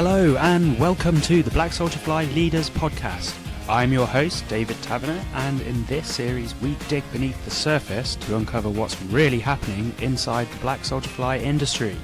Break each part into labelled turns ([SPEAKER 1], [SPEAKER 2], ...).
[SPEAKER 1] Hello and welcome to the Black Soldier Fly Leaders Podcast. I'm your host, David Taverner, and in this series we dig beneath the surface to uncover what's really happening inside the Black Soldier Fly industry.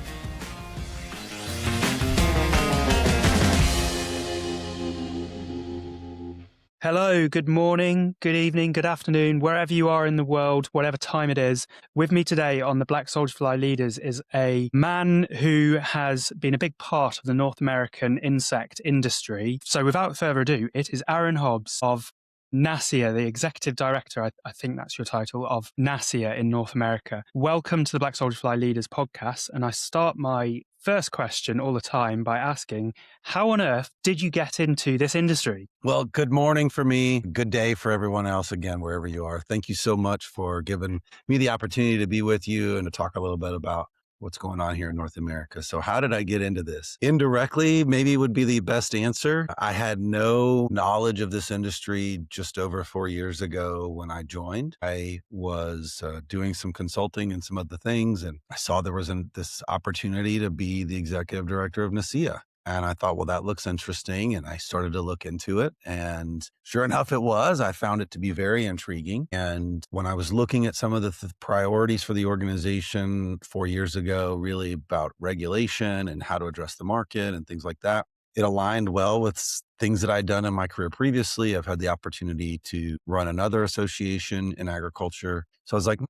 [SPEAKER 1] Hello, good morning, good evening, good afternoon, wherever you are in the world, whatever time it is. With me today on the Black Soldier Fly Leaders is a man who has been a big part of the North American insect industry. So without further ado, it is Aaron Hobbs of NACIA, the Executive Director, I think that's your title, of NACIA in North America. Welcome to the Black Soldier Fly Leaders podcast. And I start my first question all the time by asking, how on earth did you get into this industry?
[SPEAKER 2] Well, good morning for me. Good day for everyone else again, wherever you are. Thank you so much for giving me the opportunity to be with you and to talk a little bit about what's going on here in North America. So how did I get into this? Indirectly, maybe would be the best answer. I had no knowledge of this industry just over 4 years ago when I joined. I was doing some consulting and some other things, and I saw there was this opportunity to be the executive director of NACIA. And I thought, well, that looks interesting. And I started to look into it. And sure enough, it was. I found it to be very intriguing. And when I was looking at some of the priorities for the organization 4 years ago, really about regulation and how to address the market and things like that, it aligned well with things that I'd done in my career previously. I've had the opportunity to run another association in agriculture. So I was like,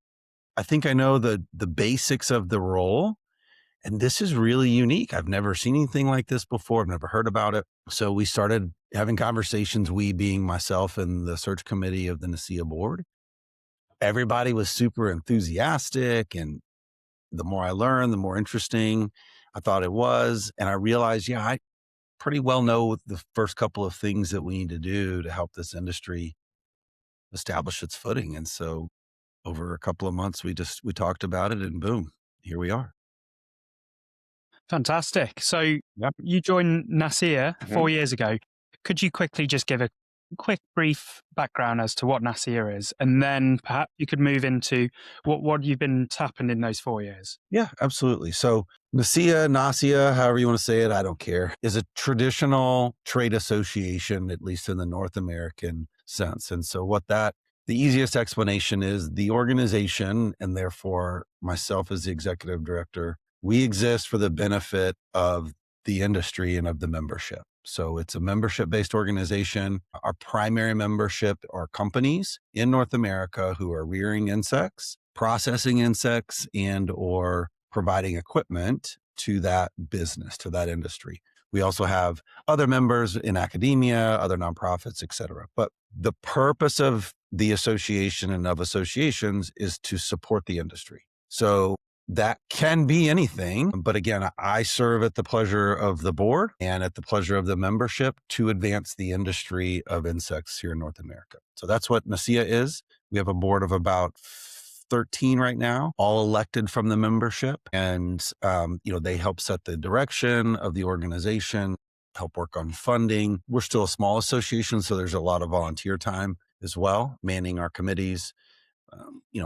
[SPEAKER 2] I think I know the basics of the role. And this is really unique. I've never seen anything like this before. I've never heard about it. So we started having conversations, we being myself and the search committee of the NACIA board. Everybody was super enthusiastic. And the more I learned, the more interesting I thought it was. And I realized, I pretty well know the first couple of things that we need to do to help this industry establish its footing. And so over a couple of months, we talked about it and boom, here we are.
[SPEAKER 1] Fantastic. So You joined NACIA 4 years ago. Could you quickly just give a quick brief background as to what NACIA is? And then perhaps you could move into what you've been tapping in those 4 years.
[SPEAKER 2] Yeah, absolutely. So NACIA, however you want to say it, I don't care, is a traditional trade association, at least in the North American sense. And so the easiest explanation is the organization, and therefore myself as the executive director, we exist for the benefit of the industry and of the membership. So it's a membership-based organization. Our primary membership are companies in North America who are rearing insects, processing insects, and or providing equipment to that business, to that industry. We also have other members in academia, other nonprofits, et cetera. But the purpose of the association and of associations is to support the industry. So that can be anything, but again, I serve at the pleasure of the board and at the pleasure of the membership to advance the industry of insects here in North America. So that's what NACIA is. We have a board of about 13 right now, all elected from the membership. And, they help set the direction of the organization, help work on funding. We're still a small association, so there's a lot of volunteer time as well, manning our committees.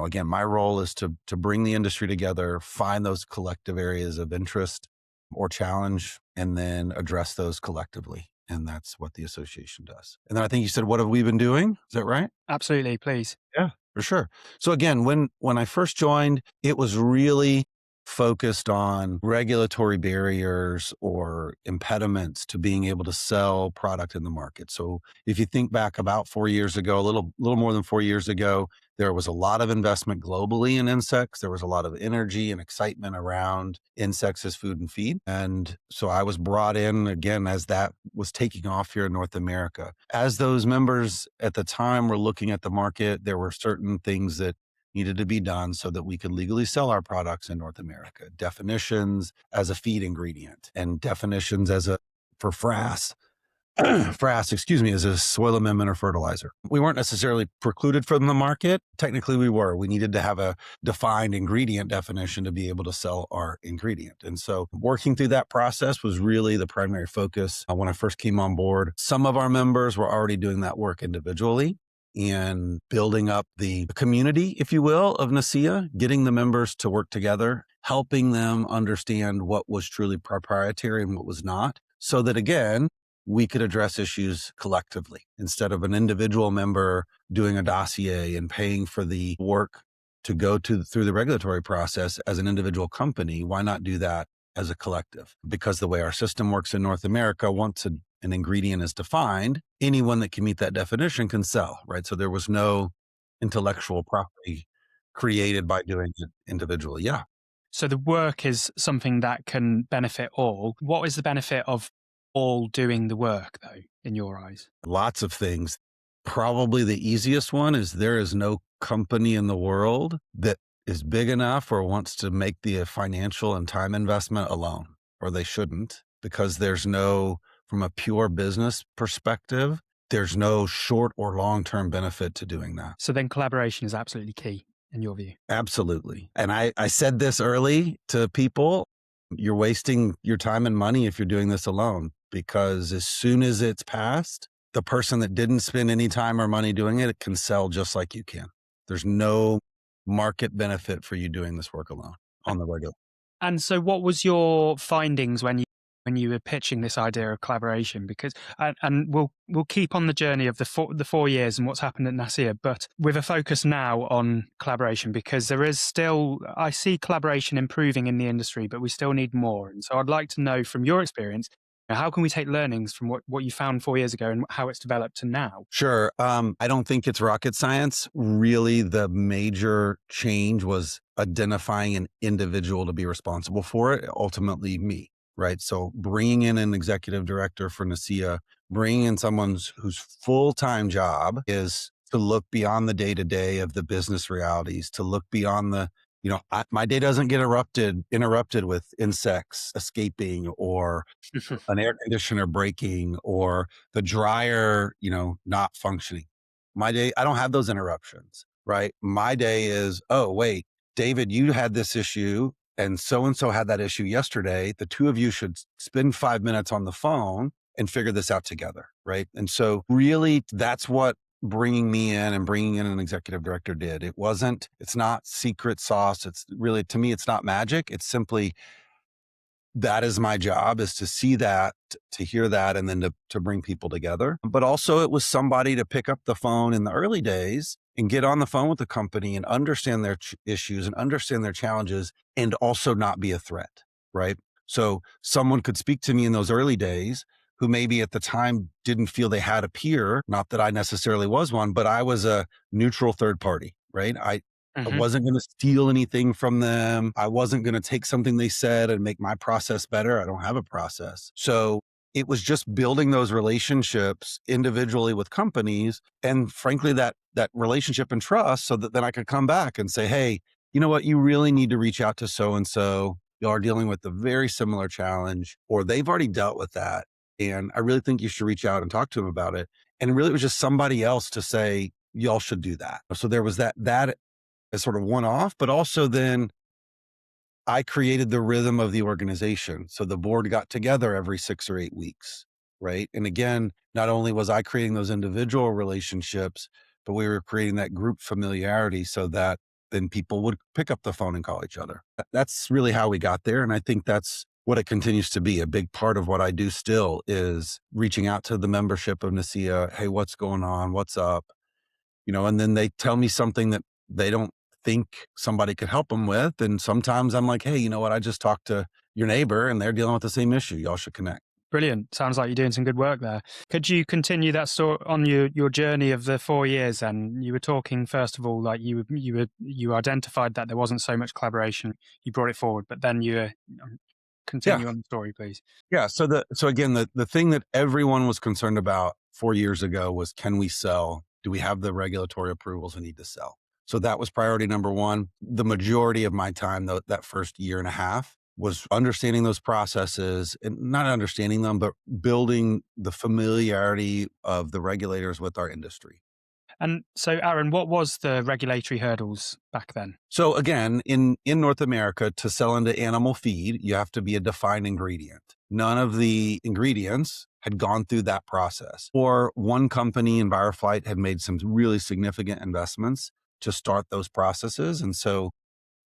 [SPEAKER 2] Again, my role is to bring the industry together, find those collective areas of interest or challenge, and then address those collectively. And that's what the association does. And then I think you said, what have we been doing? Is that right?
[SPEAKER 1] Absolutely, please.
[SPEAKER 2] Yeah, for sure. So again, when I first joined, it was really focused on regulatory barriers or impediments to being able to sell product in the market. So if you think back about 4 years ago, a little more than 4 years ago, there was a lot of investment globally in insects. There was a lot of energy and excitement around insects as food and feed. And so I was brought in again as that was taking off here in North America. As those members at the time were looking at the market, there were certain things that needed to be done so that we could legally sell our products in North America. Definitions as a feed ingredient and definitions for Frass, as a soil amendment or fertilizer. We weren't necessarily precluded from the market. Technically we were. We needed to have a defined ingredient definition to be able to sell our ingredient. And so working through that process was really the primary focus when I first came on board. Some of our members were already doing that work individually and building up the community, if you will, of NACIA, getting the members to work together, helping them understand what was truly proprietary and what was not, so that, again, we could address issues collectively instead of an individual member doing a dossier and paying for the work to go through the regulatory process as an individual company. Why not do that as a collective? Because the way our system works in North America, once an ingredient is defined, anyone that can meet that definition can sell, right? So there was no intellectual property created by doing it individually. Yeah.
[SPEAKER 1] So the work is something that can benefit all. What is the benefit of all doing the work, though, in your eyes?
[SPEAKER 2] Lots of things. Probably the easiest one is there is no company in the world that is big enough or wants to make the financial and time investment alone, or they shouldn't, because there's no, from a pure business perspective, there's no short or long-term benefit to doing that.
[SPEAKER 1] So then collaboration is absolutely key in your view.
[SPEAKER 2] Absolutely. And I said this early to people, you're wasting your time and money if you're doing this alone, because as soon as it's passed, the person that didn't spend any time or money doing it can sell just like you can. There's no market benefit for you doing this work alone on the regular.
[SPEAKER 1] And so what was your findings when you were pitching this idea of collaboration? Because and we'll keep on the journey of the 4 years and what's happened at NACIA, but with a focus now on collaboration, because there is still, I see collaboration improving in the industry, but we still need more. And so I'd like to know from your experience, how can we take learnings from what you found 4 years ago and how it's developed to now?
[SPEAKER 2] Sure. I don't think it's rocket science. Really, the major change was identifying an individual to be responsible for it, ultimately me, right? So bringing in an executive director for NACIA, bringing in someone whose full-time job is to look beyond the day-to-day of the business realities, to look beyond the, my day doesn't get interrupted with insects escaping or an air conditioner breaking or the dryer, not functioning. My day, I don't have those interruptions, right? My day is, oh, wait, David, you had this issue and so had that issue yesterday. The two of you should spend 5 minutes on the phone and figure this out together, right? And so really that's what bringing me in and bringing in an executive director did. It's not secret sauce. It's really, to me, it's not magic. It's simply, that is my job, is to see that, to hear that, and then to bring people together. But also it was somebody to pick up the phone in the early days and get on the phone with the company and understand their issues and understand their challenges and also not be a threat, right? So someone could speak to me in those early days who maybe at the time didn't feel they had a peer, not that I necessarily was one, but I was a neutral third party, right? I wasn't going to steal anything from them. I wasn't going to take something they said and make my process better. I don't have a process. So it was just building those relationships individually with companies. And frankly, that relationship and trust, so that then I could come back and say, hey, you know what? You really need to reach out to so-and-so. You are dealing with a very similar challenge, or they've already dealt with that. And I really think you should reach out and talk to them about it. And really, it was just somebody else to say, y'all should do that. So there was that as sort of one-off, but also then I created the rhythm of the organization. So the board got together every 6 or 8 weeks, right? And again, not only was I creating those individual relationships, but we were creating that group familiarity so that then people would pick up the phone and call each other. That's really how we got there. And I think that's what it continues to be. A big part of what I do still is reaching out to the membership of NACIA. Hey, what's going on? What's up? And then they tell me something that they don't think somebody could help them with. And sometimes I'm like, hey, you know what? I just talked to your neighbor and they're dealing with the same issue. Y'all should connect.
[SPEAKER 1] Brilliant. Sounds like you're doing some good work there. Could you continue that story on your journey of the 4 years? And you were talking, first of all, like you identified that there wasn't so much collaboration. You brought it forward, but then you continue on the story, please.
[SPEAKER 2] Yeah. So again, the thing that everyone was concerned about 4 years ago was, can we sell? Do we have the regulatory approvals we need to sell? So that was priority number one. The majority of my time, though, that first year and a half, was understanding those processes, and not understanding them, but building the familiarity of the regulators with our industry.
[SPEAKER 1] And so, Aaron, what was the regulatory hurdles back then?
[SPEAKER 2] So again, in North America, to sell into animal feed, you have to be a defined ingredient. None of the ingredients had gone through that process. Or one company, EnviroFlight, had made some really significant investments to start those processes. And so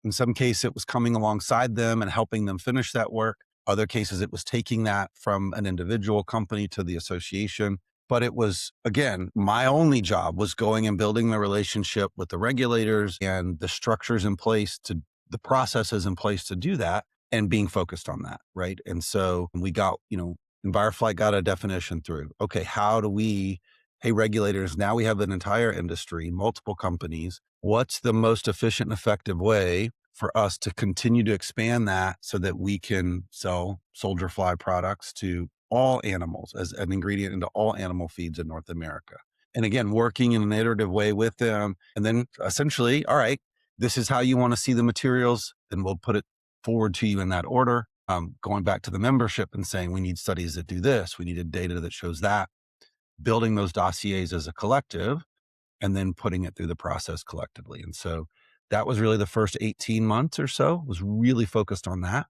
[SPEAKER 2] in some case, it was coming alongside them and helping them finish that work. Other cases, it was taking that from an individual company to the association. But it was, again, my only job was going and building the relationship with the regulators and the structures in place to the processes in place to do that and being focused on that. Right. And so we got, EnviroFlight got a definition through. Okay. How do we, hey, regulators, now we have an entire industry, multiple companies. What's the most efficient and effective way for us to continue to expand that so that we can sell soldier fly products to all animals as an ingredient into all animal feeds in North America? And again, working in an iterative way with them. And then essentially, all right, this is how you want to see the materials, and we'll put it forward to you in that order. Going back to the membership and saying, we need studies that do this, we needed data that shows that, building those dossiers as a collective, and then putting it through the process collectively. And so that was really the first 18 months or so, was really focused on that.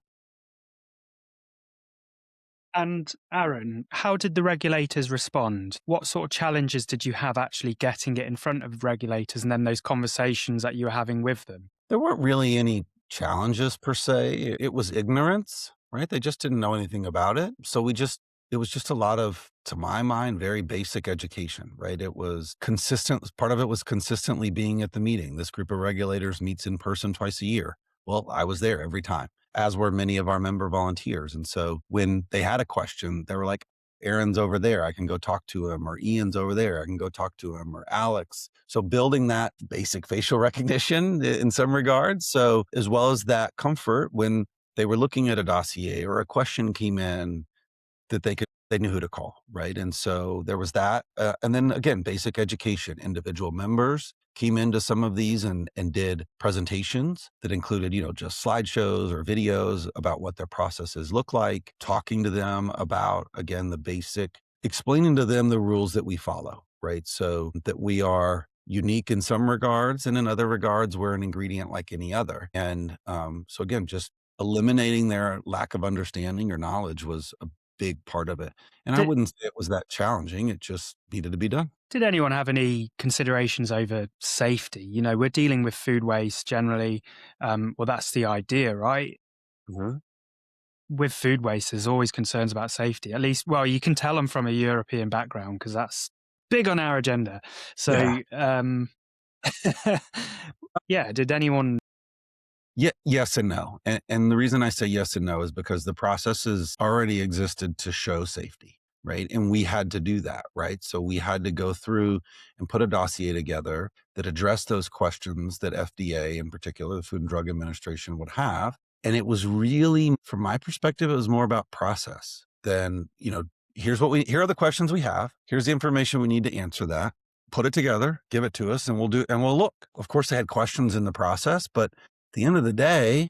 [SPEAKER 1] And Aaron, how did the regulators respond? What sort of challenges did you have actually getting it in front of regulators and then those conversations that you were having with them?
[SPEAKER 2] There weren't really any challenges per se. It was ignorance, right? They just didn't know anything about it. So it was just a lot of, to my mind, very basic education, right? It was consistent. Part of it was consistently being at the meeting. This group of regulators meets in person twice a year. Well, I was there every time, as were many of our member volunteers. And so when they had a question, they were like, Aaron's over there, I can go talk to him, or Ian's over there, I can go talk to him, or Alex. So building that basic facial recognition in some regards. So as well as that comfort when they were looking at a dossier or a question came in, that they knew who to call, right? And so there was that. And then again, basic education. Individual members came into some of these and did presentations that included, just slideshows or videos about what their processes look like, talking to them about, again, the basic, explaining to them the rules that we follow, right? So that we are unique in some regards, and in other regards, we're an ingredient like any other. And so again, just eliminating their lack of understanding or knowledge was a big part of it. And I
[SPEAKER 1] Did,
[SPEAKER 2] wouldn't say it was that challenging. It just needed to be done.
[SPEAKER 1] did anyone have any considerations over safety? We're dealing with food waste generally. Well, that's the idea, right?
[SPEAKER 2] Mhm.
[SPEAKER 1] With food waste, there's always concerns about safety. At least, well, you can tell I'm from a European background because that's big on our agenda. So,
[SPEAKER 2] Yeah.
[SPEAKER 1] yeah, did anyone?
[SPEAKER 2] Yeah, yes and no. And the reason I say yes and no is because the processes already existed to show safety, right? And we had to do that, right? So we had to go through and put a dossier together that addressed those questions that FDA, in particular, the Food and Drug Administration, would have. And it was really, from my perspective, it was more about process than, here are the questions we have. Here's the information we need to answer that. Put it together, give it to us, and we'll look. Of course, they had questions in the process, but at the end of the day,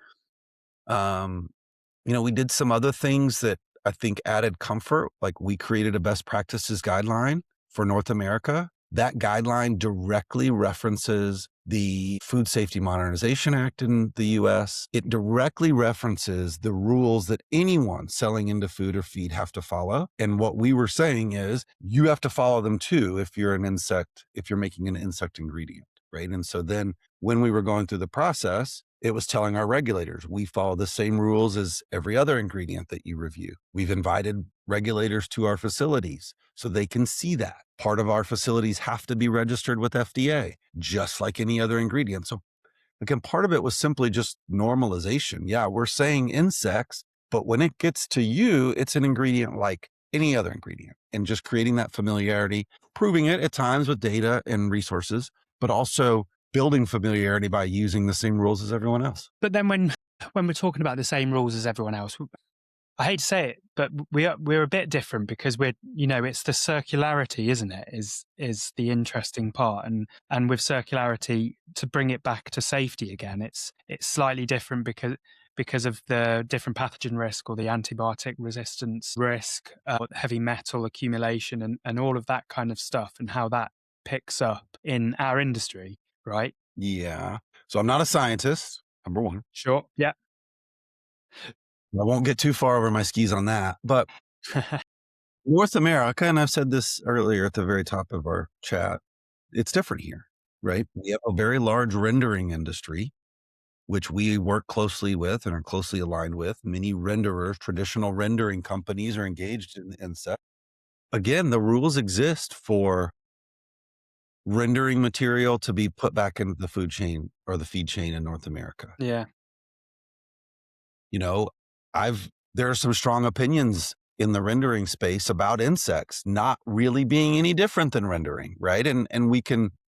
[SPEAKER 2] we did some other things that I think added comfort. Like we created a best practices guideline for North America. That guideline directly references the Food Safety Modernization Act in the US. It directly references the rules that anyone selling into food or feed have to follow. And what we were saying is you have to follow them too if you're making an insect ingredient, right? And so then when we were going through the process, it was telling our regulators, we follow the same rules as every other ingredient that you review. We've invited regulators to our facilities so they can see that. Part of our facilities have to be registered with FDA, just like any other ingredient. So again, part of it was simply just normalization. Yeah, we're saying insects, but when it gets to you, it's an ingredient like any other ingredient, and just creating that familiarity, proving it at times with data and resources, but also building familiarity by using the same rules as everyone else.
[SPEAKER 1] But then when we're talking about the same rules as everyone else, I hate to say it, but we're a bit different because it's the circularity, isn't it? Is the interesting part, and with circularity, to bring it back to safety again, it's slightly different because of the different pathogen risk or the antibiotic resistance risk, heavy metal accumulation, and all of that kind of stuff, and how that picks up in our industry, right?
[SPEAKER 2] Yeah. So I'm not a scientist, number one.
[SPEAKER 1] Sure. Yeah.
[SPEAKER 2] I won't get too far over my skis on that, but North America, and I've said this earlier at the very top of our chat, it's different here, right? We have a very large rendering industry which we work closely with and are closely aligned with. Many renderers, traditional rendering companies are engaged in insects. Again, the rules exist for rendering material to be put back into the food chain or the feed chain in North America.
[SPEAKER 1] Yeah.
[SPEAKER 2] You know, there are some strong opinions in the rendering space about insects not really being any different than rendering, right? And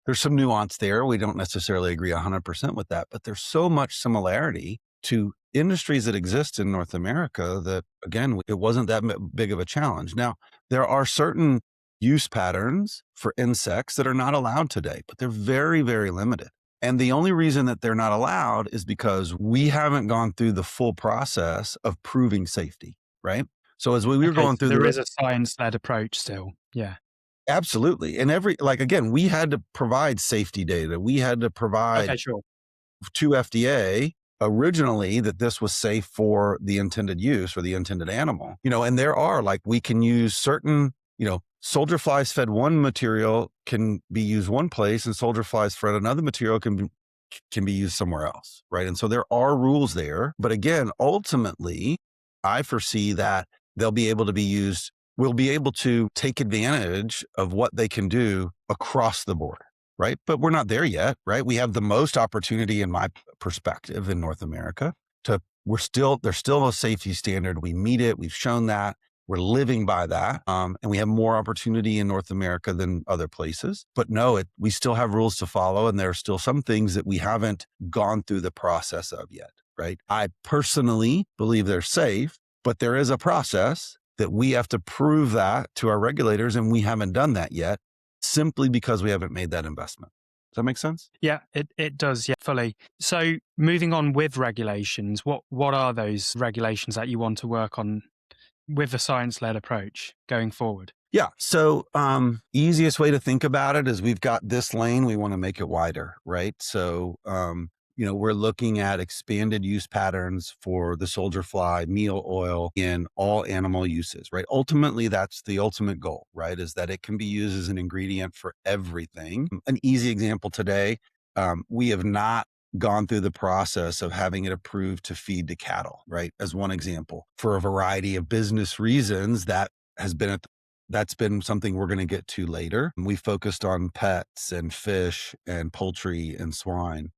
[SPEAKER 2] there's some nuance there. We don't necessarily agree 100% with that, but there's so much similarity to industries that exist in North America that, again, it wasn't that big of a challenge. Now, there are certain use patterns for insects that are not allowed today, but they're very, very limited. And the only reason that they're not allowed is because we haven't gone through the full process of proving safety, right? So as we were
[SPEAKER 1] Okay,
[SPEAKER 2] going
[SPEAKER 1] so
[SPEAKER 2] through
[SPEAKER 1] there is a science-led approach still. Yeah.
[SPEAKER 2] absolutely. And again, we had to provide safety data. We had to provide
[SPEAKER 1] Okay, sure.
[SPEAKER 2] to FDA originally that this was safe for the intended use or the intended animal, and there are we can use certain, soldier flies fed one material can be used one place and soldier flies fed another material can be used somewhere else. Right. And so there are rules there. But again, ultimately, I foresee that they'll be able to be used. We'll be able to take advantage of what they can do across the board. Right. But we're not there yet. Right. We have the most opportunity in my perspective in North America there's still a safety standard. We meet it. We've shown that. We're living by that. And we have more opportunity in North America than other places. But no, we still have rules to follow. And there are still some things that we haven't gone through the process of yet. Right. I personally believe they're safe, but there is a process that we have to prove that to our regulators. And we haven't done that yet simply because we haven't made that investment. Does that make sense?
[SPEAKER 1] Yeah, it does. Yeah, fully. So moving on with regulations, what are those regulations that you want to work on with a science-led approach going forward?
[SPEAKER 2] Yeah. So easiest way to think about it is we've got this lane, we want to make it wider, right? So, we're looking at expanded use patterns for the soldier fly meal oil in all animal uses, right? Ultimately, that's the ultimate goal, right? Is that it can be used as an ingredient for everything. An easy example today, we have not gone through the process of having it approved to feed to cattle, right? As one example, for a variety of business reasons, that's been something we're going to get to later. We focused on pets and fish and poultry and swine.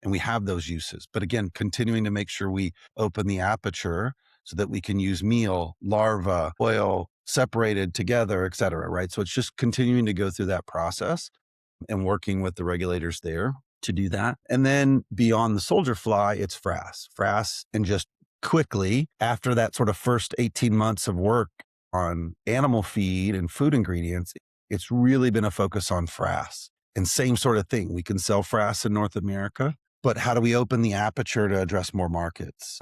[SPEAKER 2] And we have those uses. But again, continuing to make sure we open the aperture so that we can use meal, larva, oil separated together, et cetera, right? So it's just continuing to go through that process and working with the regulators there to do that. And then beyond the soldier fly, it's Frass. And just quickly, after that sort of first 18 months of work on animal feed and food ingredients, it's really been a focus on Frass. And same sort of thing. We can sell Frass in North America, but how do we open the aperture to address more markets?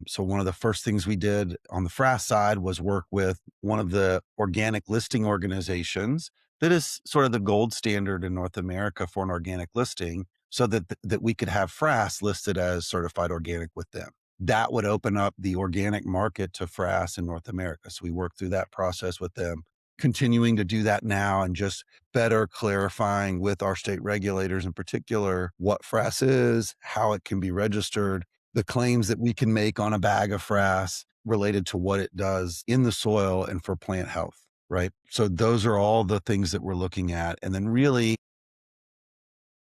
[SPEAKER 2] So one of the first things we did on the Frass side was work with one of the organic listing organizations that is sort of the gold standard in North America for an organic listing, so that we could have Frass listed as certified organic with them. That would open up the organic market to Frass in North America. So we worked through that process with them, continuing to do that now and just better clarifying with our state regulators in particular what Frass is, how it can be registered, the claims that we can make on a bag of Frass related to what it does in the soil and for plant health, right? So those are all the things that we're looking at. And then really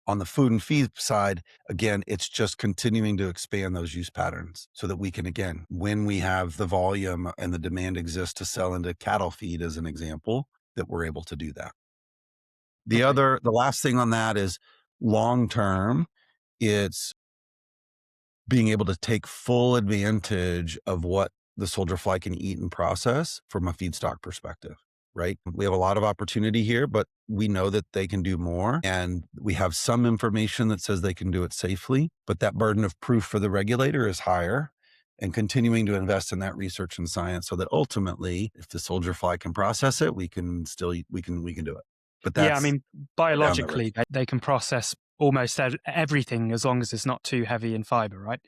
[SPEAKER 2] on the food and feed side, again, it's just continuing to expand those use patterns so that we can, again, when we have the volume and the demand exists to sell into cattle feed as an example, that we're able to do that. The last thing on that is long term, it's being able to take full advantage of what the soldier fly can eat and process from a feedstock perspective. Right? We have a lot of opportunity here, but we know that they can do more. And we have some information that says they can do it safely, but that burden of proof for the regulator is higher, and continuing to invest in that research and science so that ultimately, if the soldier fly can process it, we can do it. But
[SPEAKER 1] Yeah, I
[SPEAKER 2] that's
[SPEAKER 1] mean, biologically, they can process almost everything as long as it's not too heavy in fiber, right?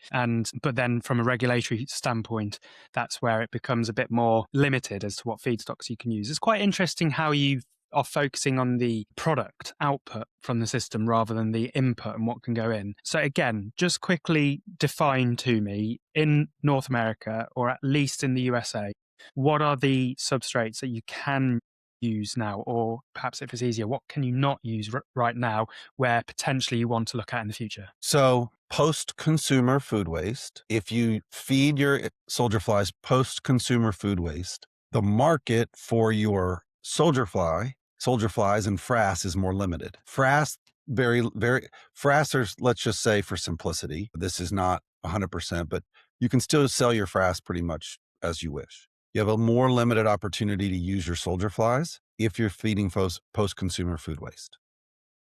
[SPEAKER 1] But then from a regulatory standpoint, that's where it becomes a bit more limited as to what feedstocks you can use. It's quite interesting how you've are focusing on the product output from the system rather than the input and what can go in. So again, just quickly define to me in North America, or at least in the USA, what are the substrates that you can use now, or perhaps if it's easier, what can you not use right now where potentially you want to look at in the future?
[SPEAKER 2] So post-consumer food waste, if you feed your soldier flies post-consumer food waste, the market for your soldier flies and frass is more limited. Frass, frassers, let's just say for simplicity, this is not 100%, but you can still sell your frass pretty much as you wish. You have a more limited opportunity to use your soldier flies if you're feeding post-consumer food waste.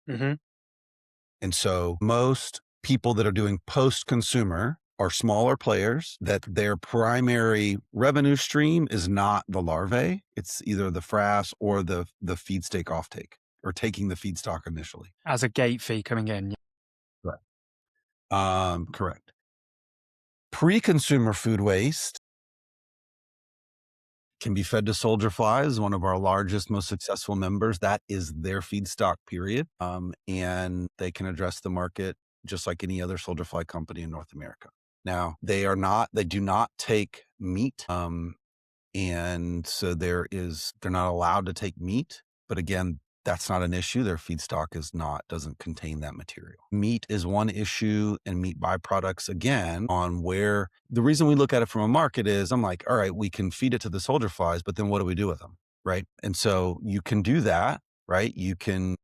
[SPEAKER 1] Mm-hmm.
[SPEAKER 2] And so most people that are doing post-consumer are smaller players that their primary revenue stream is not the larvae. It's either the frass or the feedstock offtake, or taking the feedstock initially.
[SPEAKER 1] As a gate fee coming in.
[SPEAKER 2] Right. Correct. Pre-consumer food waste can be fed to soldier flies, one of our largest, most successful members. That is their feedstock period. And they can address the market just like any other soldier fly company in North America. Now, they do not take meat. And so they're not allowed to take meat. But again, that's not an issue. Their feedstock doesn't contain that material. Meat is one issue, and meat byproducts, again, on where the reason we look at it from a market is I'm like, all right, we can feed it to the soldier flies, but then what do we do with them? Right. And so you can do that, right? You can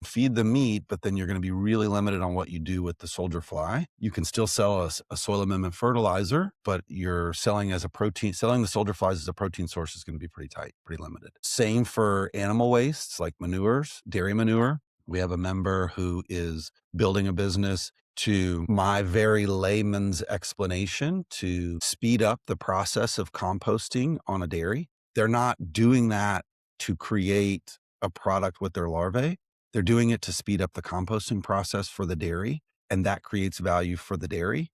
[SPEAKER 2] feed the meat, but then you're going to be really limited on what you do with the soldier fly. You can still sell a soil amendment fertilizer, but you're selling the soldier flies as a protein source is going to be pretty tight, pretty limited. Same for animal wastes like manures, dairy manure. We have a member who is building a business, to my very layman's explanation, to speed up the process of composting on a dairy. They're not doing that to create a product with their larvae. They're doing it to speed up the composting process for the dairy, and that creates value for the dairy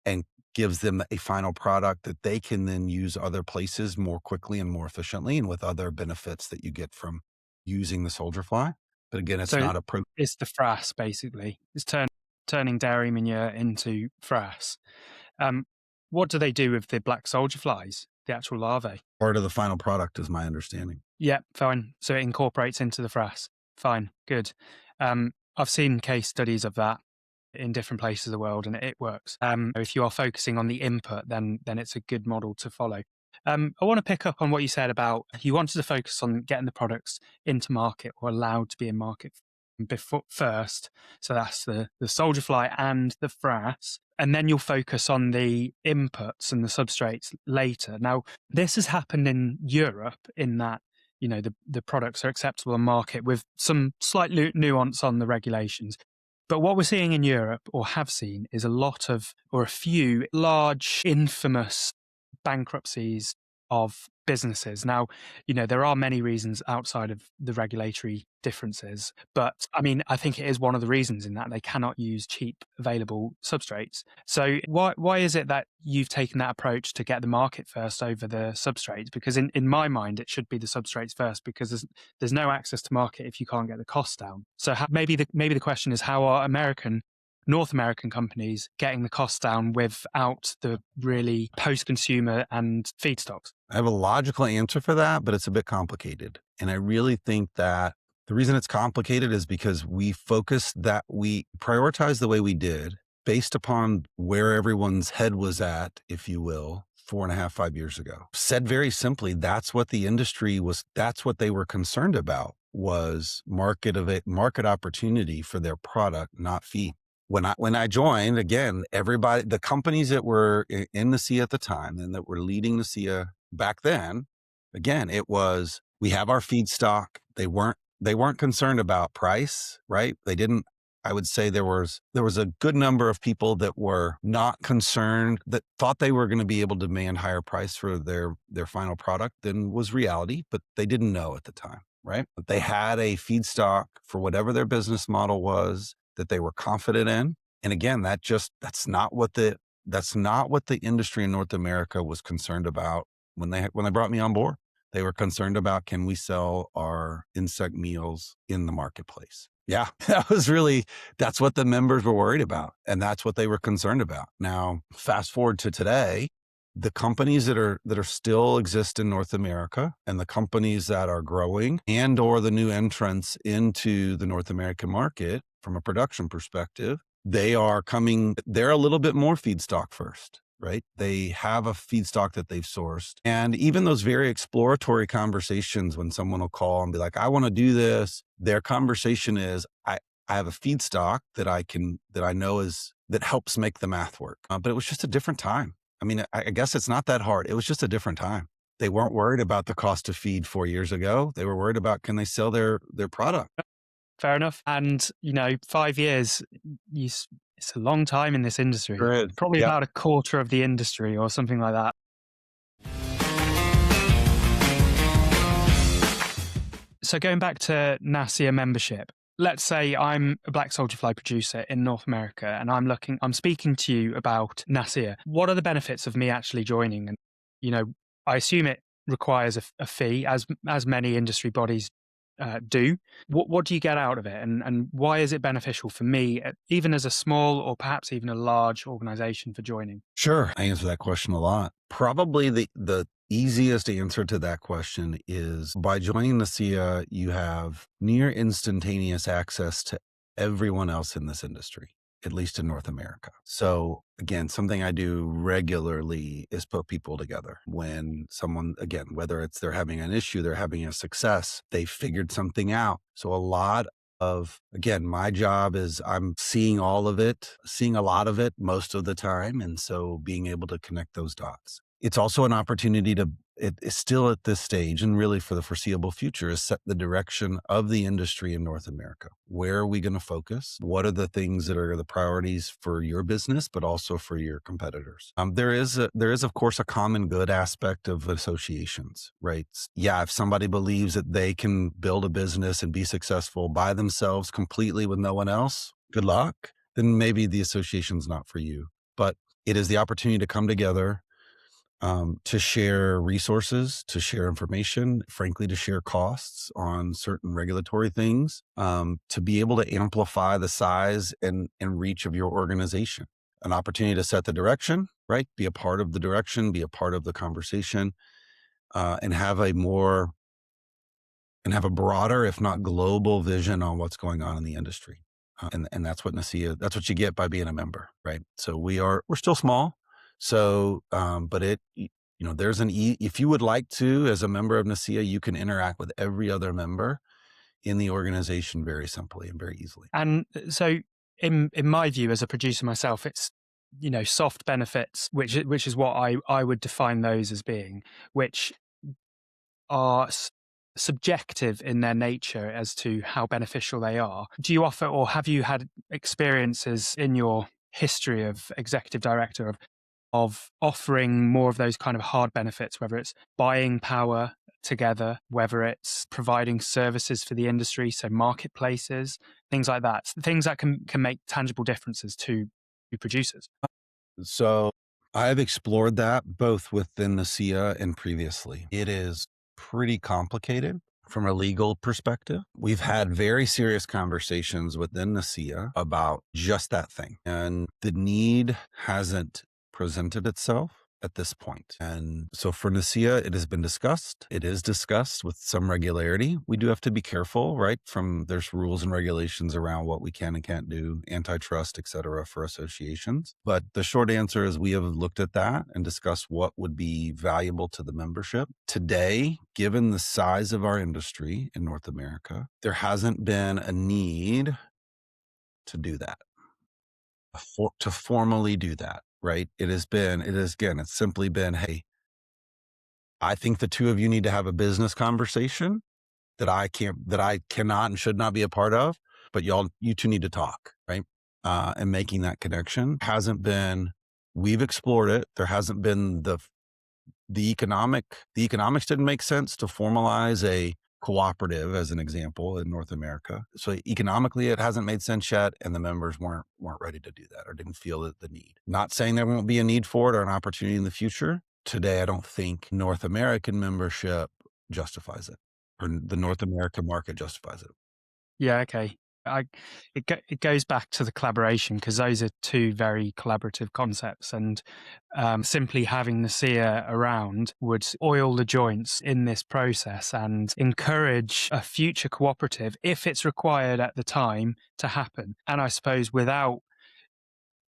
[SPEAKER 2] and gives them a final product that they can then use other places more quickly and more efficiently, and with other benefits that you get from using the soldier fly. But again, it's not a
[SPEAKER 1] It's the frass, basically. It's turning dairy manure into frass. What do they do with the black soldier flies, the actual larvae?
[SPEAKER 2] Part of the final product is my understanding.
[SPEAKER 1] Yeah, fine. So it incorporates into the frass. Fine, good. I've seen case studies of that in different places of the world, and it works. If you are focusing on the input, then it's a good model to follow. I want to pick up on what you said about you wanted to focus on getting the products into market or allowed to be in market first. So that's the soldier fly and the frass. And then you'll focus on the inputs and the substrates later. Now, this has happened in Europe in that, the products are acceptable in market with some slight nuance on the regulations. But what we're seeing in Europe, or have seen, is a few large, infamous bankruptcies of businesses. Now, there are many reasons outside of the regulatory differences, but I think it is one of the reasons in that they cannot use cheap available substrates. So why is it that you've taken that approach to get the market first over the substrates? Because in my mind, it should be the substrates first, because there's no access to market if you can't get the costs down. So maybe the question is, how are North American companies getting the costs down without the really post-consumer and feedstocks?
[SPEAKER 2] I have a logical answer for that, but it's a bit complicated. And I really think that the reason it's complicated is because we prioritized the way we did based upon where everyone's head was at, if you will, 4.5, 5 years ago. Said very simply, that's what the industry was, that's what they were concerned about, was market opportunity for their product, not fee. When I joined, again, the companies that were in NACIA at the time and that were leading NACIA back then, again, it was, we have our feedstock. They weren't concerned about price, right? They didn't. I would say there was a good number of people that were not concerned, that thought they were going to be able to demand higher price for their final product than was reality, but they didn't know at the time, right? But they had a feedstock for whatever their business model was that they were confident in. And again, that's not what the industry in North America was concerned about when they brought me on board. They were concerned about, can we sell our insect meals in the marketplace? Yeah, that's what the members were worried about. And that's what they were concerned about. Now, fast forward to today, the companies that are still exist in North America and the companies that are growing and or the new entrants into the North American market from a production perspective, they're a little bit more feedstock first, right? They have a feedstock that they've sourced. And even those very exploratory conversations when someone will call and be like, I want to do this, their conversation is, I have a feedstock that helps make the math work. But it was just a different time. I mean, I guess it's not that hard. It was just a different time. They weren't worried about the cost of feed 4 years ago. They were worried about, can they sell their product?
[SPEAKER 1] Fair enough. And, 5 years, it's a long time in this industry.
[SPEAKER 2] Sure is.
[SPEAKER 1] Probably
[SPEAKER 2] Yep.
[SPEAKER 1] about a quarter of the industry or something like that. So going back to NACIA membership, let's say I'm a black soldier fly producer in North America and I'm speaking to you about NACIA. What are the benefits of me actually joining? And, I assume it requires a fee, as many industry bodies do. What do you get out of it? And why is it beneficial for me, even as a small or perhaps even a large organization, for joining?
[SPEAKER 2] Sure. I answer that question a lot. Probably the easiest answer to that question is, by joining the NACIA, you have near instantaneous access to everyone else in this industry, at least in North America. So again, something I do regularly is put people together. When someone, again, whether it's they're having an issue, they're having a success, they figured something out. So again, my job is I'm seeing a lot of it most of the time. And so being able to connect those dots. It's also an opportunity it is still at this stage, and really for the foreseeable future, is set the direction of the industry in North America. Where are we going to focus? What are the things that are the priorities for your business, but also for your competitors? There is, of course, a common good aspect of associations, right? Yeah, if somebody believes that they can build a business and be successful by themselves completely with no one else, good luck. Then maybe the association's not for you. But it is the opportunity to come together, to share resources, to share information, frankly, to share costs on certain regulatory things, to be able to amplify the size and reach of your organization. An opportunity to set the direction, right? Be a part of the direction, be a part of the conversation, and have a broader, if not global, vision on what's going on in the industry. And that's what NACIA, that's what you get by being a member, right? So we're still small. So, but if you would like to, as a member of NACIA, you can interact with every other member in the organization very simply and very easily.
[SPEAKER 1] And so in my view, as a producer myself, it's, soft benefits, which is what I would define those as being, which are subjective in their nature as to how beneficial they are. Do you offer, or have you had experiences in your history of executive director of offering more of those kind of hard benefits, whether it's buying power together, whether it's providing services for the industry, so marketplaces, things like that, things that can make tangible differences to producers?
[SPEAKER 2] So I've explored that both within the NACIA and previously. It is pretty complicated from a legal perspective. We've had very serious conversations within the NACIA about just that thing. And the need hasn't presented itself at this point. And so for NACIA, it has been discussed. It is discussed with some regularity. We do have to be careful, right? There's rules and regulations around what we can and can't do, antitrust, et cetera, for associations. But the short answer is we have looked at that and discussed what would be valuable to the membership. Today, given the size of our industry in North America, there hasn't been a need to do that, to formally do that. Right. It's simply been, hey, I think the two of you need to have a business conversation that I cannot and should not be a part of, but you two need to talk. Right. And making that connection we've explored it. There hasn't been the economics didn't make sense to formalize a cooperative, as an example, in North America. So economically, it hasn't made sense yet, and the members weren't ready to do that or didn't feel the need. Not saying there won't be a need for it or an opportunity in the future. Today, I don't think North American membership justifies it, or the North American market justifies it.
[SPEAKER 1] Yeah, okay. It goes back to the collaboration, because those are two very collaborative concepts, and simply having NACIA around would oil the joints in this process and encourage a future cooperative, if it's required at the time, to happen. And I suppose without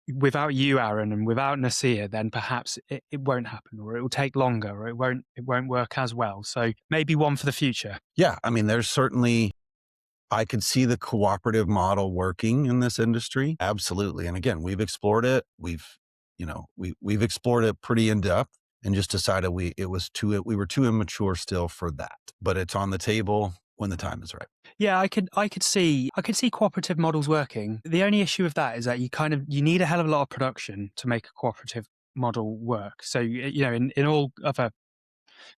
[SPEAKER 1] you, Aaron, and without NACIA, then perhaps it won't happen, or it will take longer, or it won't work as well. So maybe one for the future.
[SPEAKER 2] Yeah, I mean, there's certainly, I could see the cooperative model working in this industry. Absolutely. And again, we've explored it. We've explored it pretty in depth and just decided we were too immature still for that. But it's on the table when the time is right.
[SPEAKER 1] Yeah, I could see cooperative models working. The only issue with that is that you need a hell of a lot of production to make a cooperative model work. So in all other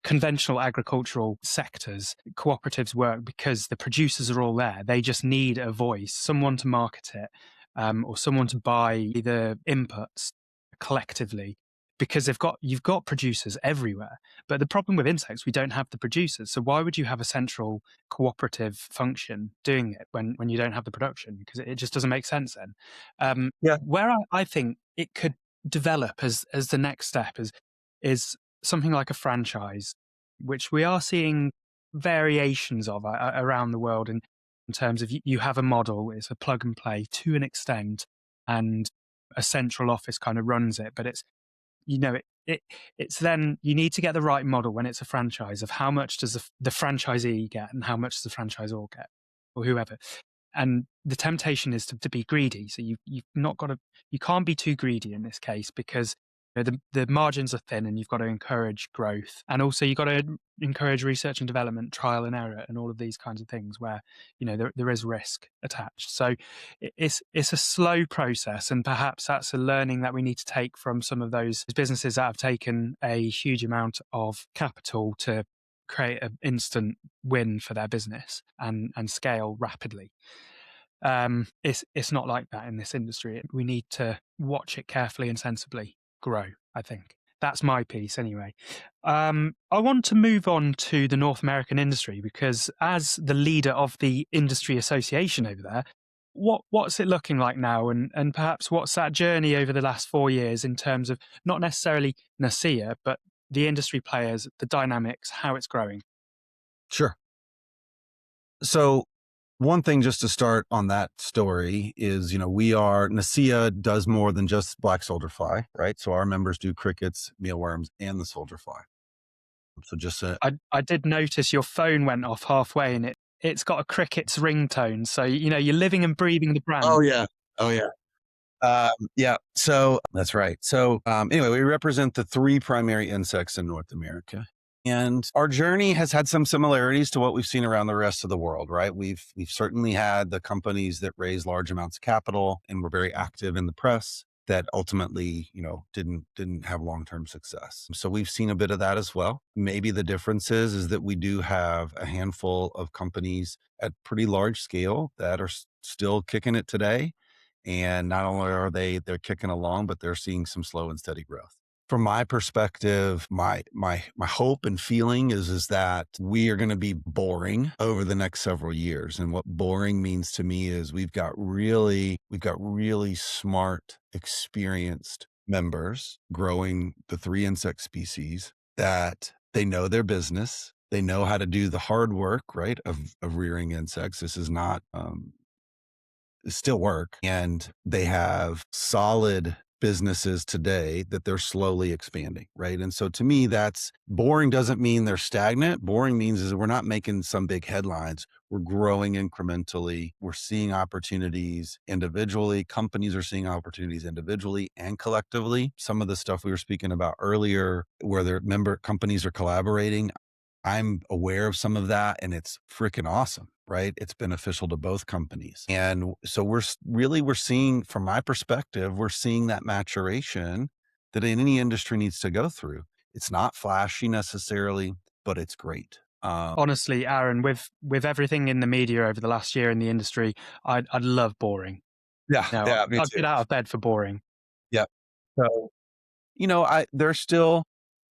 [SPEAKER 1] conventional agricultural sectors, cooperatives work because the producers are all there. They just need a voice, someone to market it, or someone to buy the inputs collectively, because you've got producers everywhere. But the problem with insects, we don't have the producers. So why would you have a central cooperative function doing it when you don't have the production? Because it just doesn't make sense then.
[SPEAKER 2] Yeah.
[SPEAKER 1] Where I think it could develop as the next step is something like a franchise, which we are seeing variations of around the world, in terms of you have a model, it's a plug and play to an extent, and a central office kind of runs it. But it's then you need to get the right model when it's a franchise, of how much does the franchisee get and how much does the franchisor get, or whoever. And the temptation is to be greedy. So you can't be too greedy in this case, because the margins are thin, and you've got to encourage growth, and also you've got to encourage research and development, trial and error, and all of these kinds of things where there is risk attached. So it's a slow process, and perhaps that's a learning that we need to take from some of those businesses that have taken a huge amount of capital to create an instant win for their business and scale rapidly. It's not like that in this industry. We need to watch it carefully and sensibly grow, I think. That's my piece anyway. I want to move on to the North American industry, because as the leader of the industry association over there, what's it looking like now? And perhaps what's that journey over the last 4 years in terms of not necessarily NACIA, but the industry players, the dynamics, how it's growing?
[SPEAKER 2] Sure. So one thing just to start on that story is, NACIA does more than just black soldier fly, right? So our members do crickets, mealworms, and the soldier fly. So just
[SPEAKER 1] I did notice your phone went off halfway, and it's got a cricket's ringtone. So you're living and breathing the brand.
[SPEAKER 2] Oh yeah. Yeah. So that's right. So anyway, we represent the 3 primary insects in North America. And our journey has had some similarities to what we've seen around the rest of the world, right? We've certainly had the companies that raise large amounts of capital and were very active in the press that ultimately, didn't have long-term success. So we've seen a bit of that as well. Maybe the difference is that we do have a handful of companies at pretty large scale that are still kicking it today. And not only are they're kicking along, but they're seeing some slow and steady growth. From my perspective, my hope and feeling is that we are going to be boring over the next several years. And what boring means to me is we've got really smart, experienced members growing the 3 insect species, that they know their business. They know how to do the hard work, right, of rearing insects. This is not still work, and they have solid businesses today that they're slowly expanding, right? And so to me, that's boring. Doesn't mean they're stagnant. Boring means is we're not making some big headlines. We're growing incrementally. We're seeing opportunities individually. Companies are seeing opportunities individually and collectively. Some of the stuff we were speaking about earlier, where their member companies are collaborating, I'm aware of some of that, and it's freaking awesome, right? It's beneficial to both companies. And so we're seeing, from my perspective, we're seeing that maturation that any industry needs to go through. It's not flashy necessarily, but it's great.
[SPEAKER 1] Honestly, Aaron, with everything in the media over the last year in the industry, I'd love boring.
[SPEAKER 2] Yeah.
[SPEAKER 1] No,
[SPEAKER 2] Yeah. Me
[SPEAKER 1] I'd
[SPEAKER 2] too.
[SPEAKER 1] get out of bed for boring.
[SPEAKER 2] Yeah. So, there's still,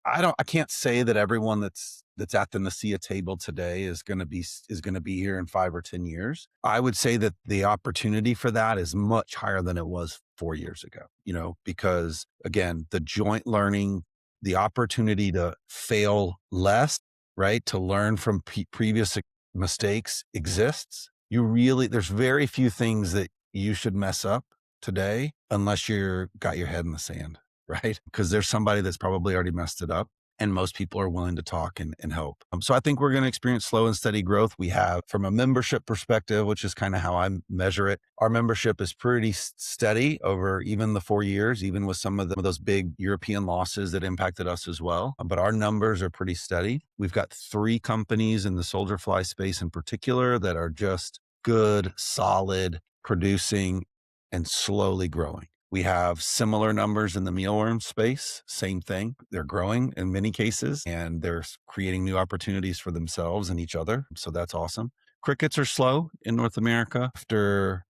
[SPEAKER 2] I can't say that everyone that's that's at the NACIA table today is going to be here in 5 or 10 years. I would say that the opportunity for that is much higher than it was 4 years ago, because again, the joint learning, the opportunity to fail less, right? To learn from previous mistakes exists. There's very few things that you should mess up today unless you're got your head in the sand, right? Because there's somebody that's probably already messed it up. And most people are willing to talk and help. So I think we're going to experience slow and steady growth. We have, from a membership perspective, which is kind of how I measure it, our membership is pretty steady over even the 4 years, even with some of those big European losses that impacted us as well. But our numbers are pretty steady. We've got 3 companies in the soldier fly space in particular that are just good, solid, producing, and slowly growing. We have similar numbers in the mealworm space, same thing. They're growing in many cases, and they're creating new opportunities for themselves and each other. So that's awesome. Crickets are slow in North America. There's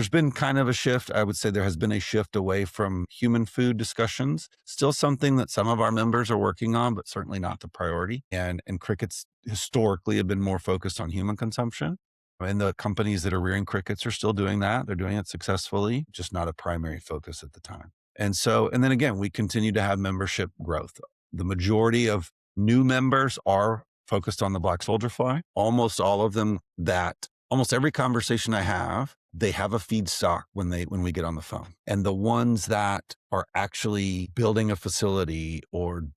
[SPEAKER 2] been kind of a shift. I would say there has been a shift away from human food discussions. Still something that some of our members are working on, but certainly not the priority. And crickets historically have been more focused on human consumption. And the companies that are rearing crickets are still doing that. They're doing it successfully, just not a primary focus at the time. And then again, we continue to have membership growth. The majority of new members are focused on the black soldier fly. Almost every conversation I have, they have a feedstock when we get on the phone. And the ones that are actually building a facility or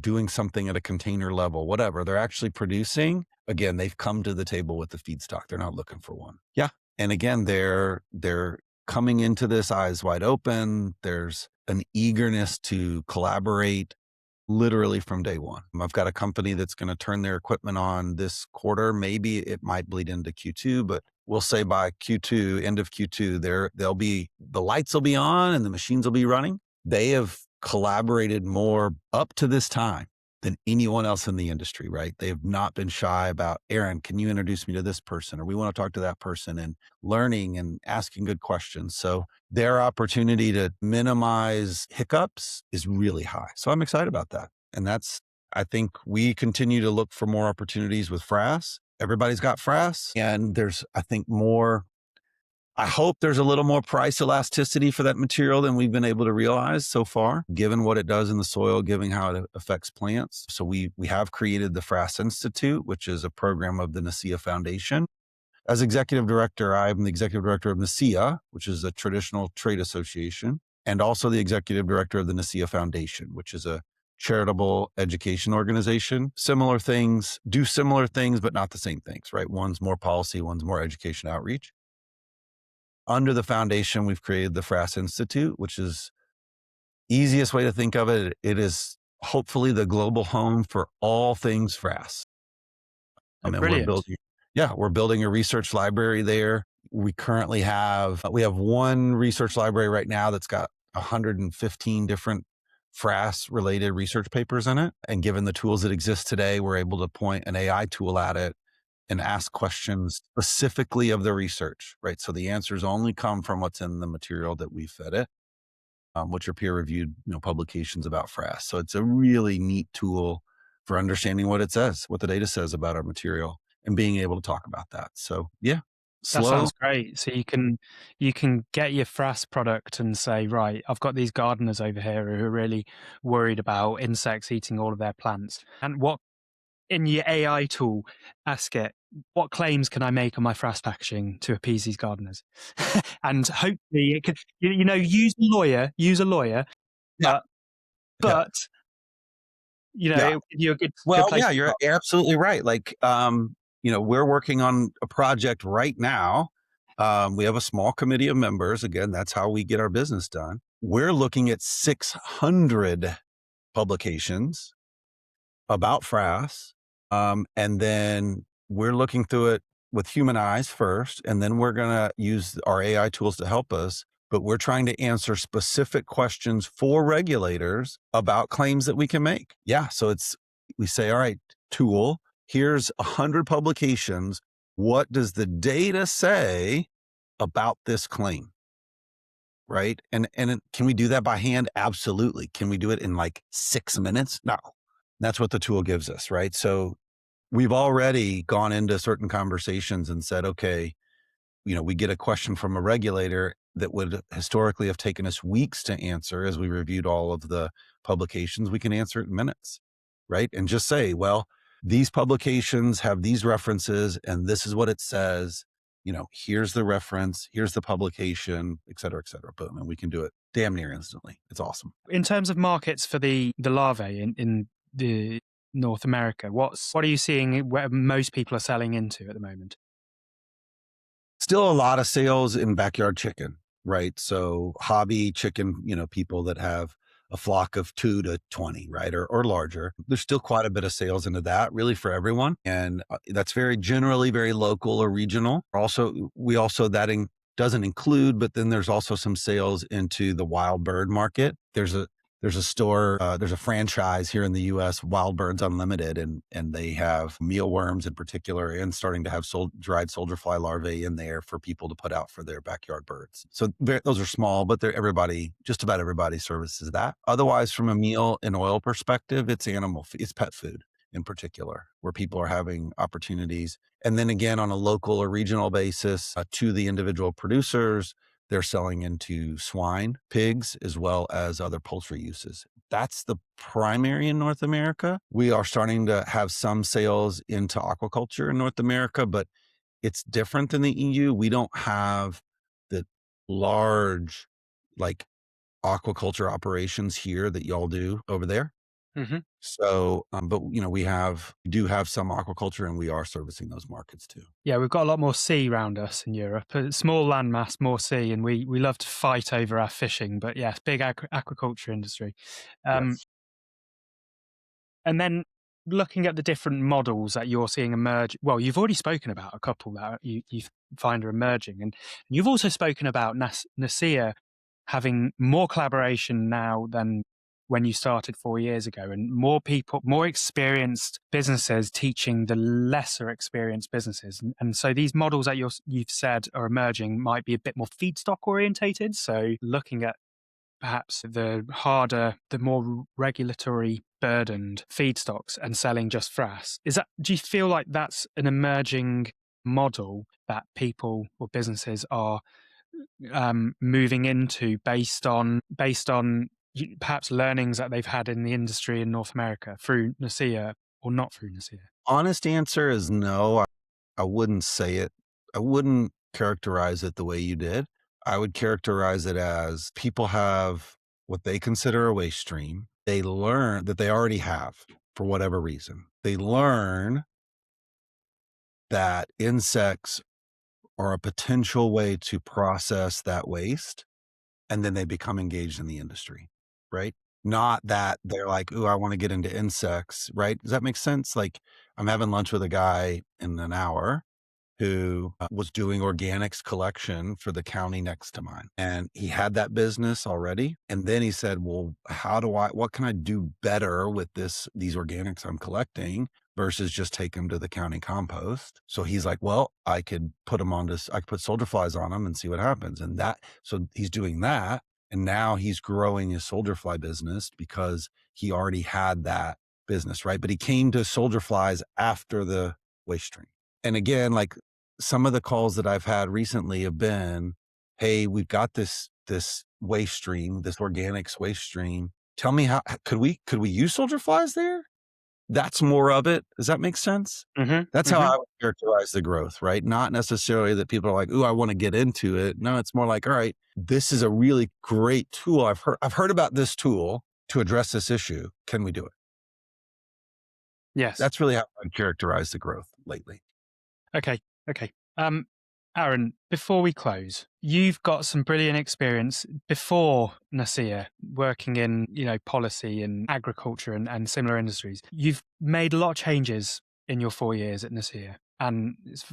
[SPEAKER 2] doing something at a container level, whatever, they're actually producing. Again, they've come to the table with the feedstock. They're not looking for one. Yeah. And again, they're coming into this eyes wide open. There's an eagerness to collaborate literally from day one. I've got a company that's going to turn their equipment on this quarter. Maybe it might bleed into Q2, but we'll say by Q2, end of Q2, the lights will be on and the machines will be running. They have collaborated more up to this time than anyone else in the industry, right? They have not been shy about, Aaron, can you introduce me to this person? Or we want to talk to that person, and learning and asking good questions. So their opportunity to minimize hiccups is really high. So I'm excited about that. And I think we continue to look for more opportunities with Frass. Everybody's got Frass, and there's, I hope there's a little more price elasticity for that material than we've been able to realize so far, given what it does in the soil, given how it affects plants. So we have created the Frass Institute, which is a program of the NACIA Foundation. As executive director, I'm the executive director of NACIA, which is a traditional trade association, and also the executive director of the NACIA Foundation, which is a charitable education organization. Similar things, but not the same things, right? One's more policy, one's more education outreach. Under the foundation, we've created the Frass Institute, which is easiest way to think of it. It is hopefully the global home for all things Frass. And we're building a research library there. We currently have one research library right now that's got 115 different Frass related research papers in it. And given the tools that exist today, we're able to point an AI tool at it and ask questions specifically of the research, right? So the answers only come from what's in the material that we fed it, which are peer-reviewed, publications about Frass. So it's a really neat tool for understanding what it says, what the data says about our material, and being able to talk about that. So yeah,
[SPEAKER 1] that sounds great. So you can get your Frass product and say, right, I've got these gardeners over here who are really worried about insects eating all of their plants. And in your AI tool, ask it, what claims can I make on my Frass packaging to appease these gardeners? And hopefully it could, use a lawyer,
[SPEAKER 2] Yeah.
[SPEAKER 1] but you're a good place.
[SPEAKER 2] Yeah, you're absolutely right. We're working on a project right now. We have a small committee of members. Again, that's how we get our business done. We're looking at 600 publications about Frass. And then we're looking through it with human eyes first, and then we're going to use our AI tools to help us. But we're trying to answer specific questions for regulators about claims that we can make. Yeah. So we say, all right, tool, here's 100 publications. What does the data say about this claim? Right. And can we do that by hand? Absolutely. Can we do it in like 6 minutes? No. That's what the tool gives us, right? So we've already gone into certain conversations and said, okay, we get a question from a regulator that would historically have taken us weeks to answer as we reviewed all of the publications. We can answer it in minutes, right? And just say, well, these publications have these references and this is what it says. Here's the reference, here's the publication, et cetera, boom. And we can do it damn near instantly. It's awesome.
[SPEAKER 1] In terms of markets for the larvae in the North America, what are you seeing where most people are selling into at the moment?
[SPEAKER 2] Still a lot of sales in backyard chicken, right? So hobby chicken, people that have a flock of 2 to 20, right? Or larger. There's still quite a bit of sales into that really for everyone. And that's generally very local or regional. That doesn't include, but then there's also some sales into the wild bird market. There's a store, there's a franchise here in the US, Wild Birds Unlimited, and they have mealworms in particular and starting to have dried soldier fly larvae in there for people to put out for their backyard birds. So those are small, but just about everybody services that. Otherwise, from a meal and oil perspective, it's pet food in particular, where people are having opportunities. And then again, on a local or regional basis, to the individual producers, they're selling into swine, pigs, as well as other poultry uses. That's the primary in North America. We are starting to have some sales into aquaculture in North America, but it's different than the EU. We don't have the large, like, aquaculture operations here that y'all do over there.
[SPEAKER 1] Mm-hmm.
[SPEAKER 2] So, but we do have some aquaculture, and we are servicing those markets too.
[SPEAKER 1] Yeah, we've got a lot more sea around us in Europe. A small landmass, more sea, and we love to fight over our fishing. But yes, big aquaculture industry.
[SPEAKER 2] Yes.
[SPEAKER 1] And then looking at the different models that you're seeing emerge, well, you've already spoken about a couple that you find are emerging, and you've also spoken about NACIA having more collaboration now than when you started 4 years ago, and more people, more experienced businesses teaching the lesser experienced businesses. And so these models that you've said are emerging might be a bit more feedstock orientated. So looking at perhaps the more regulatory burdened feedstocks and selling just frass. Do you feel like that's an emerging model that people or businesses are moving into based on perhaps learnings that they've had in the industry in North America through NACIA or not through NACIA?
[SPEAKER 2] Honest answer is no. I wouldn't say it. I wouldn't characterize it the way you did. I would characterize it as people have what they consider a waste stream. They learn that they already have for whatever reason. They learn that insects are a potential way to process that waste, and then they become engaged in the industry, right? Not that they're like, "Ooh, I want to get into insects," right? Does that make sense? Like, I'm having lunch with a guy in an hour who was doing organics collection for the county next to mine. And he had that business already. And then he said, well, what can I do better with these organics I'm collecting versus just take them to the county compost? So he's like, well, I could put soldier flies on them and see what happens. So he's doing that. And now he's growing his soldier fly business because he already had that business, right? But he came to soldier flies after the waste stream. And again, like, some of the calls that I've had recently have been, hey, we've got this waste stream, this organics waste stream. Tell me how could we use soldier flies there? That's more of it. Does that make sense?
[SPEAKER 1] Mm-hmm.
[SPEAKER 2] That's how I would characterize the growth, right? Not necessarily that people are like, ooh, I want to get into it. No, it's more like, all right, this is a really great tool. I've heard about this tool to address this issue. Can we do it?
[SPEAKER 1] Yes.
[SPEAKER 2] That's really how I'd characterize the growth lately.
[SPEAKER 1] Okay. Aaron, before we close, you've got some brilliant experience before NACIA working in, policy and agriculture and similar industries. You've made a lot of changes in your 4 years at NACIA, and it's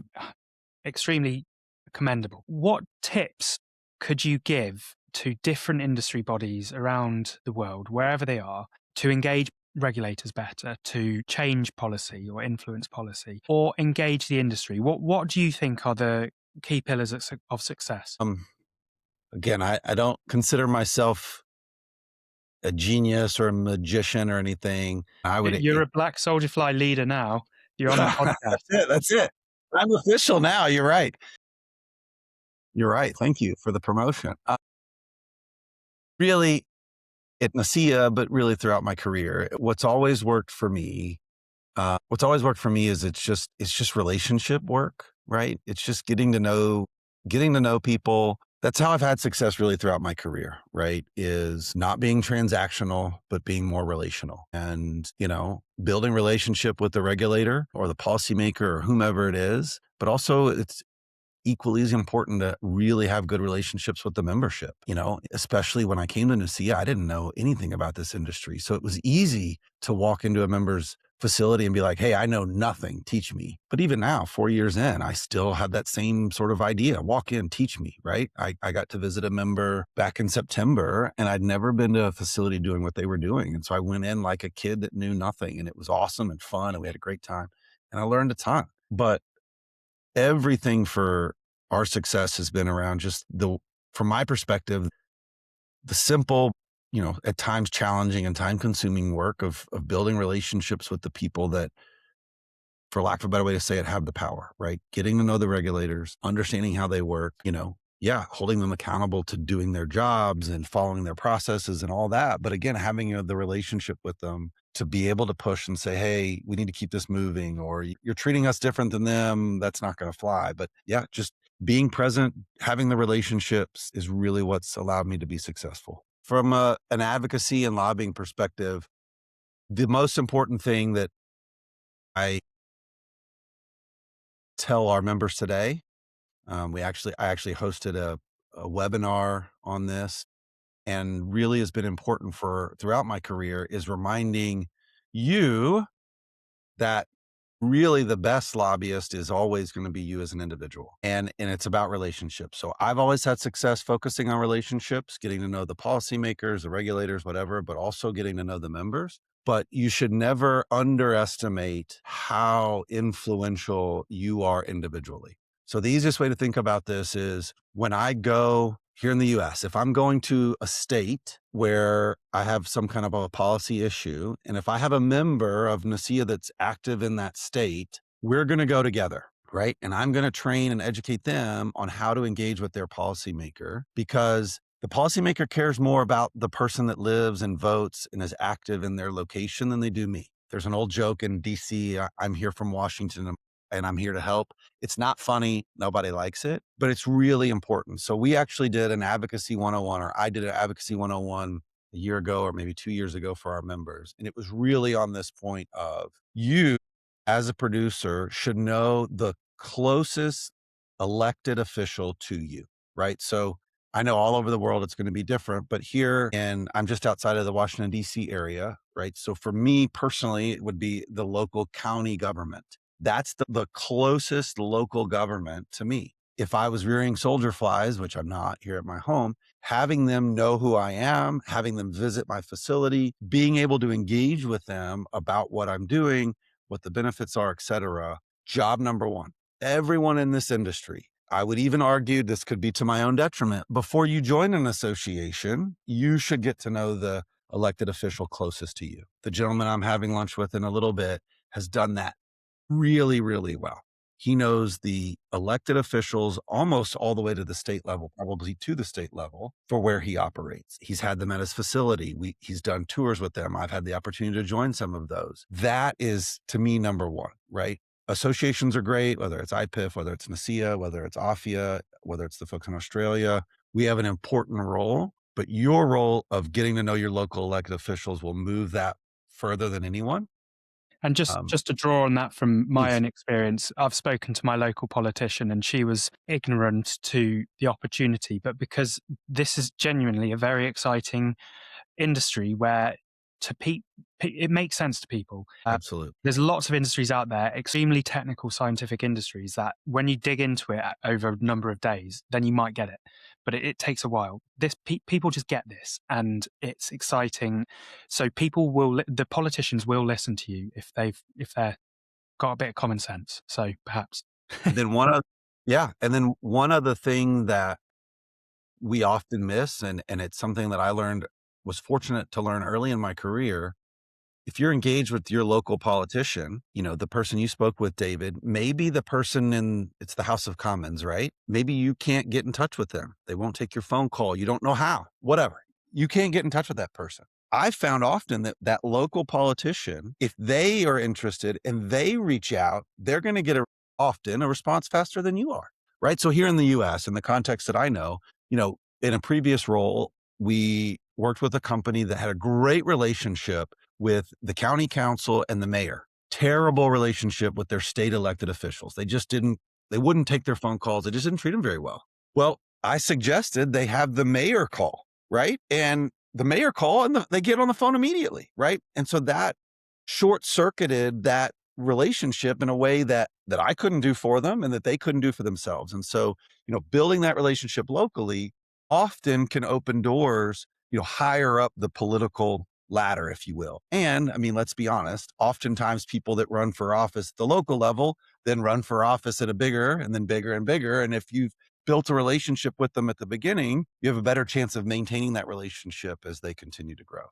[SPEAKER 1] extremely commendable. What tips could you give to different industry bodies around the world, wherever they are, to engage regulators better, to change policy or influence policy, or engage the industry? What do you think are the key pillars of success?
[SPEAKER 2] Again, I don't consider myself a genius or a magician or anything. I would.
[SPEAKER 1] You're a Black Soldier Fly leader now. You're on the podcast.
[SPEAKER 2] That's it. That's it. I'm official now. You're right. You're right. Thank you for the promotion. Really, at NACIA, but really throughout my career, what's always worked for me is it's just relationship work, right? It's just getting to know people. That's how I've had success really throughout my career, right? Is not being transactional, but being more relational and, building relationship with the regulator or the policymaker or whomever it is. But also it's equally as important to really have good relationships with the membership, especially when I came to NACIA, I didn't know anything about this industry. So it was easy to walk into a member's facility and be like, hey, I know nothing, teach me. But even now, 4 years in, I still have that same sort of idea. Walk in, teach me, right? I got to visit a member back in September and I'd never been to a facility doing what they were doing. And so I went in like a kid that knew nothing, and it was awesome and fun and we had a great time and I learned a ton. But everything for our success has been around just from my perspective, the simple, at times challenging and time consuming work of building relationships with the people that, for lack of a better way to say it, have the power, right? Getting to know the regulators, understanding how they work, holding them accountable to doing their jobs and following their processes and all that. But again, having the relationship with them to be able to push and say, hey, we need to keep this moving, or you're treating us different than them. That's not going to fly. But yeah, just being present, having the relationships is really what's allowed me to be successful. From an advocacy and lobbying perspective, the most important thing that I tell our members today, I actually hosted a webinar on this, and really has been important throughout my career, is reminding you that really the best lobbyist is always going to be you as an individual. And it's about relationships. So I've always had success focusing on relationships, getting to know the policymakers, the regulators, whatever, but also getting to know the members. But you should never underestimate how influential you are individually. So the easiest way to think about this is, when I go here in the US, if I'm going to a state where I have some kind of a policy issue, and if I have a member of NACIA that's active in that state, we're going to go together, right? And I'm going to train and educate them on how to engage with their policymaker, because the policymaker cares more about the person that lives and votes and is active in their location than they do me. There's an old joke in DC, I'm here from Washington and I'm here to help. It's not funny. Nobody likes it, but it's really important. So we actually did an advocacy 101, or I did an advocacy 101 a year ago, or maybe 2 years ago, for our members. And it was really on this point of, you as a producer should know the closest elected official to you, right? So I know all over the world it's going to be different, but here, and I'm just outside of the Washington, D.C. area, right? So for me personally, it would be the local county government. That's the closest local government to me. If I was rearing soldier flies, which I'm not here at my home, having them know who I am, having them visit my facility, being able to engage with them about what I'm doing, what the benefits are, et cetera. Job number one. Everyone in this industry, I would even argue this could be to my own detriment. Before you join an association, you should get to know the elected official closest to you. The gentleman I'm having lunch with in a little bit has done that really, really well. He knows the elected officials almost all the way to the state level, probably to the state level, for where he operates. He's had them at his facility. He's done tours with them. I've had the opportunity to join some of those. That is, to me, number one, right? Associations are great, whether it's IPIF, whether it's NACIA, whether it's AFIA, whether it's the folks in Australia. We have an important role, but your role of getting to know your local elected officials will move that further than anyone.
[SPEAKER 1] And just to draw on that from my
[SPEAKER 2] Please.
[SPEAKER 1] own experience, I've spoken to my local politician and she was ignorant to the opportunity, but because this is genuinely a very exciting industry where it makes sense to people.
[SPEAKER 2] Absolutely.
[SPEAKER 1] There's lots of industries out there, extremely technical scientific industries, that when you dig into it over a number of days, then you might get it. But it takes a while. People just get this, and it's exciting. So the politicians will listen to you if they're got a bit of common sense. So perhaps.
[SPEAKER 2] Then and then one other thing that we often miss, and it's something that I learned was fortunate to learn early in my career, if you're engaged with your local politician, the person you spoke with, David, maybe the person it's the House of Commons, right? Maybe you can't get in touch with them. They won't take your phone call. You don't know how, whatever. You can't get in touch with that person. I found often that local politician, if they are interested and they reach out, they're going to get often a response faster than you are, right? So here in the US, in the context that I know, in a previous role, we worked with a company that had a great relationship with the county council and the mayor. Terrible relationship with their state elected officials. They wouldn't take their phone calls. They just didn't treat them very well. Well, I suggested they have the mayor call, right? And the mayor call and they get on the phone immediately, right? And so that short-circuited that relationship in a way that I couldn't do for them and that they couldn't do for themselves. And so, building that relationship locally often can open doors, higher up the political ladder, if you will. And I mean, let's be honest, oftentimes people that run for office at the local level then run for office at a bigger and then bigger and bigger. And if you've built a relationship with them at the beginning, you have a better chance of maintaining that relationship as they continue to grow.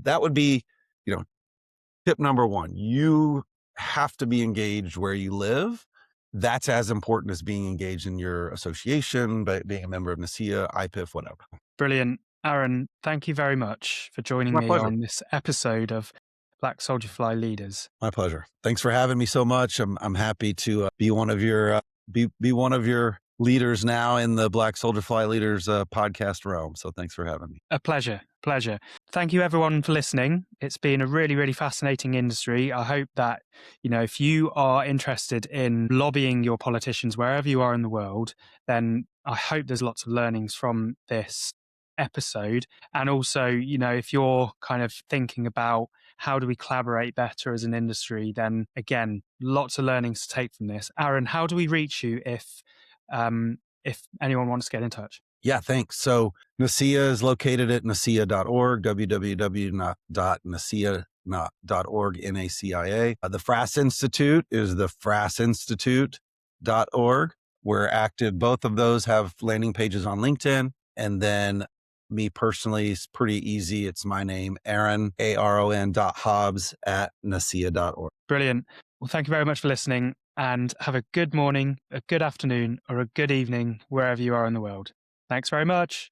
[SPEAKER 2] That would be, tip number one. You have to be engaged where you live. That's as important as being engaged in your association, but being a member of NACIA, IPIF, whatever.
[SPEAKER 1] Brilliant. Aaron, thank you very much for joining
[SPEAKER 2] My
[SPEAKER 1] me
[SPEAKER 2] pleasure.
[SPEAKER 1] on this episode of Black Soldier Fly Leaders.
[SPEAKER 2] My pleasure. Thanks for having me so much. I'm happy to be one of your leaders now in the Black Soldier Fly Leaders podcast realm. So thanks for having me.
[SPEAKER 1] A pleasure. Thank you everyone for listening. It's been a really, really fascinating industry. I hope that, if you are interested in lobbying your politicians wherever you are in the world, then I hope there's lots of learnings from this episode. And also, if you're kind of thinking about how do we collaborate better as an industry, then again, lots of learnings to take from this. Aaron, how do we reach you if anyone wants to get in touch?
[SPEAKER 2] Yeah, thanks. So NACIA is located at nacia.org, www.nacia.org, NACIA. The Frass Institute is the frassinstitute.org. We're active. Both of those have landing pages on LinkedIn. And then me personally, is pretty easy. It's my name, Aaron, Hobbs at nacia.org.
[SPEAKER 1] Brilliant. Well, thank you very much for listening, and have a good morning, a good afternoon, or a good evening, wherever you are in the world. Thanks very much.